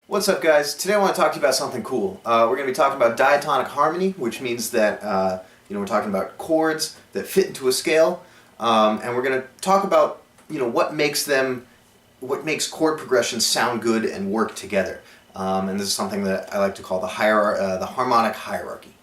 What's up, guys? Today I want to talk to you about something cool. We're going to be talking about diatonic harmony, which means that we're talking about chords that fit into a scale, and we're going to talk about what makes chord progressions sound good and work together. And this is something that I like to call the harmonic hierarchy.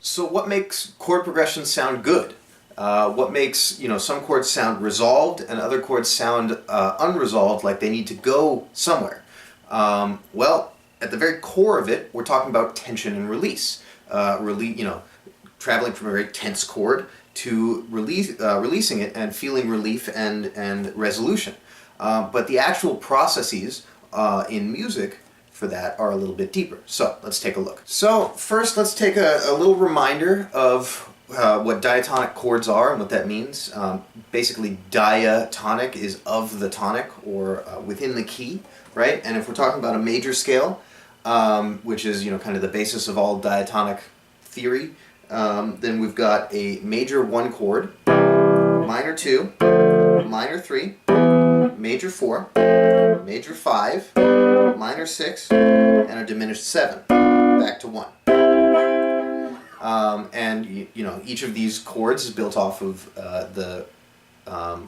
So what makes chord progressions sound good? What makes some chords sound resolved and other chords sound unresolved, like they need to go somewhere? Well, at the very core of it, we're talking about tension and release. Traveling from a very tense chord to releasing it and feeling relief and resolution. But the actual processes in music for that are a little bit deeper. So let's take a look. So first, let's take a little reminder of what diatonic chords are and what that means. Basically, diatonic is of the tonic, or within the key, right? And if we're talking about a major scale, which is kind of the basis of all diatonic theory, then we've got a major 1 chord, minor 2, minor 3, major 4, major 5, minor 6, and a diminished 7, back to 1. And each of these chords is built off of the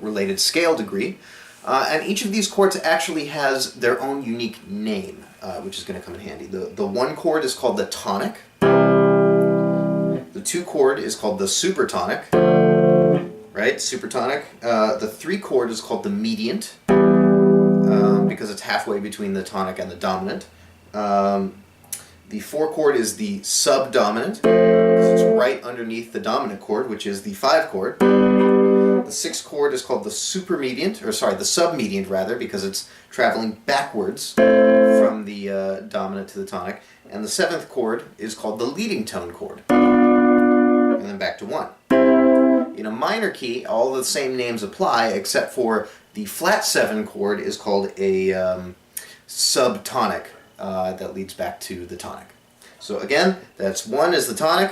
related scale degree, and each of these chords actually has their own unique name, which is going to come in handy. The 1 chord is called the tonic. The 2 chord is called the supertonic, right? Supertonic. The 3 chord is called the mediant, because it's halfway between the tonic and the dominant. The 4 chord is the subdominant, because it's right underneath the dominant chord, which is the 5 chord. The 6 chord is called the supermediant, or sorry, the submediant rather, because it's traveling backwards from the dominant to the tonic. And the 7th chord is called the leading tone chord. And then back to 1. In a minor key, all the same names apply, except for the flat 7 chord is called a subtonic that leads back to the tonic. So again, that's 1 is the tonic,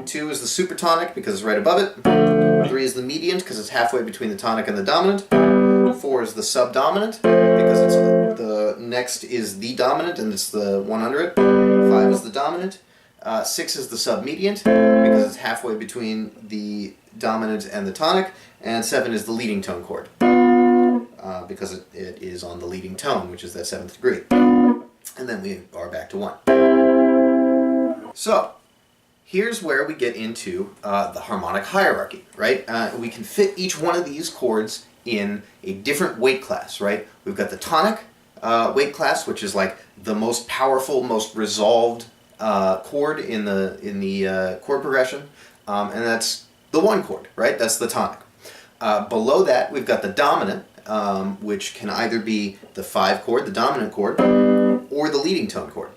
2 is the supertonic because it's right above it, 3 is the mediant because it's halfway between the tonic and the dominant, 4 is the subdominant because it's the next is the dominant and it's the one under it, 5 is the dominant, 6 is the submediant because it's halfway between the dominant and the tonic, and 7 is the leading tone chord because it is on the leading tone, which is that 7th degree. And then we are back to 1. So here's where we get into the harmonic hierarchy, right? We can fit each one of these chords in a different weight class, right? We've got the tonic weight class, which is like the most powerful, most resolved chord in the chord progression, and that's the 1 chord, right? That's the tonic. Below that, we've got the dominant, which can either be the 5 chord, the dominant chord, or the leading tone chord.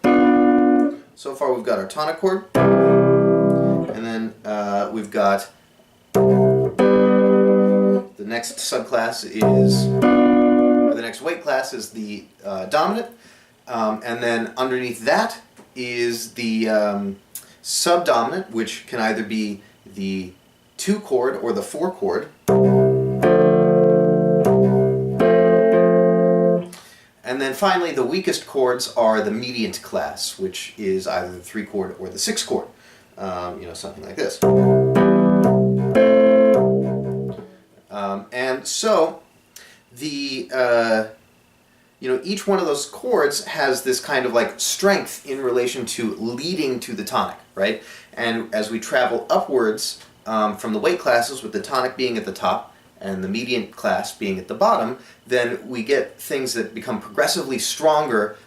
So far we've got our tonic chord, and then we've got the next subclass or the next weight class is the dominant, and then underneath that is the subdominant, which can either be the 2 chord or the 4 chord. And then finally, the weakest chords are the mediant class, which is either the 3 chord or the 6 chord. Something like this. And so the each one of those chords has this kind of like strength in relation to leading to the tonic, right? And as we travel upwards from the weight classes, with the tonic being at the top and the mediant class being at the bottom, then we get things that become progressively stronger,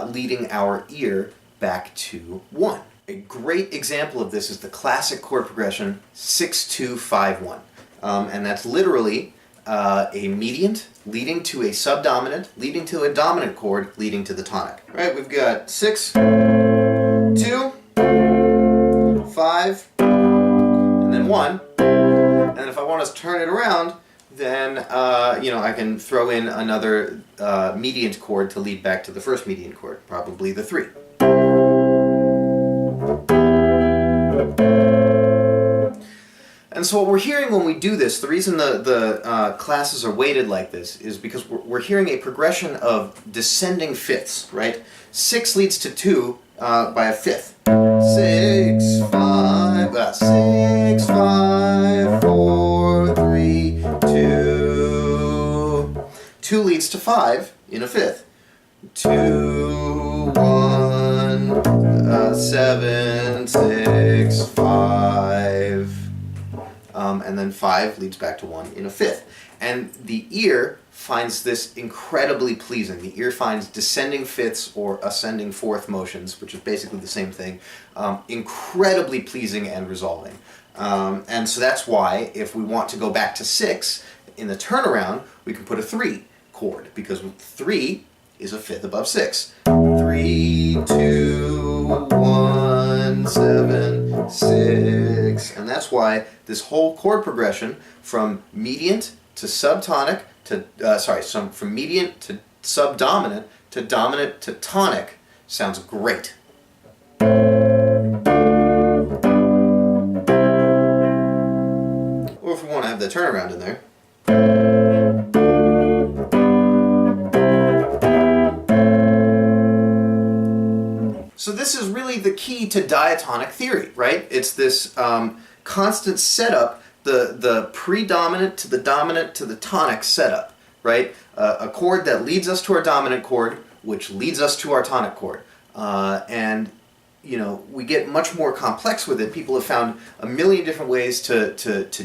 leading our ear back to 1. A great example of this is the classic chord progression 6-2-5-1, and that's literally a mediant leading to a subdominant, leading to a dominant chord, leading to the tonic. Right, we've got 6, 2, 5, and then 1. And if I want to turn it around, then I can throw in another mediant chord to lead back to the first mediant chord, probably the 3. And so what we're hearing when we do this, the reason the classes are weighted like this is because we're hearing a progression of descending fifths, right? 6 leads to 2 by a fifth. 6, 5, 6, 5, 4, 3, 2. 2 leads to 5 in a fifth. 2, 1, 7, 6, 5. And then 5 leads back to 1 in a fifth. And the ear finds this incredibly pleasing. The ear finds descending fifths or ascending fourth motions, which is basically the same thing, incredibly pleasing and resolving. And so that's why if we want to go back to 6, in the turnaround, we can put a 3 chord, because 3 is a fifth above 6. 3, 2, 1, 7, 6. And that's why this whole chord progression from mediant to subtonic to, from mediant to subdominant to dominant to tonic sounds great. Or if we want to have the turnaround in there. So this is really the key to diatonic theory, right? It's this constant setup, the predominant to the dominant to the tonic setup, right? A chord that leads us to our dominant chord, which leads us to our tonic chord. And you know, we get much more complex with it. People have found a million different ways to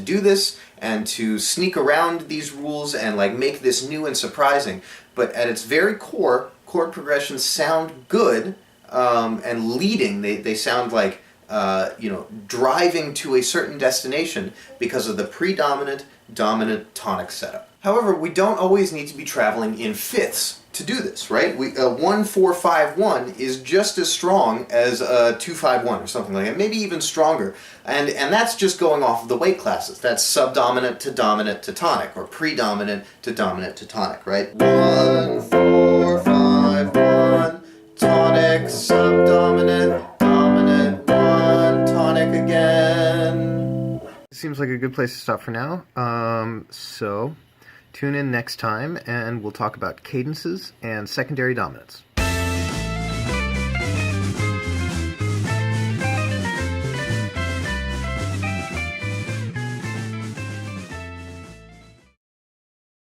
do this and to sneak around these rules and like make this new and surprising. But at its very core, chord progressions sound good. And leading, they sound like, you know, driving to a certain destination because of the predominant, dominant tonic setup. However, we don't always need to be traveling in fifths to do this, right? 1-4-5-1 is just as strong as 2-5-1 or something like that, maybe even stronger. And that's just going off of the weight classes. That's subdominant to dominant to tonic, or predominant to dominant to tonic, right? 1-4-5-1. Tonic, subdominant, dominant, 1, tonic again. Seems like a good place to stop for now. So tune in next time and we'll talk about cadences and secondary dominants.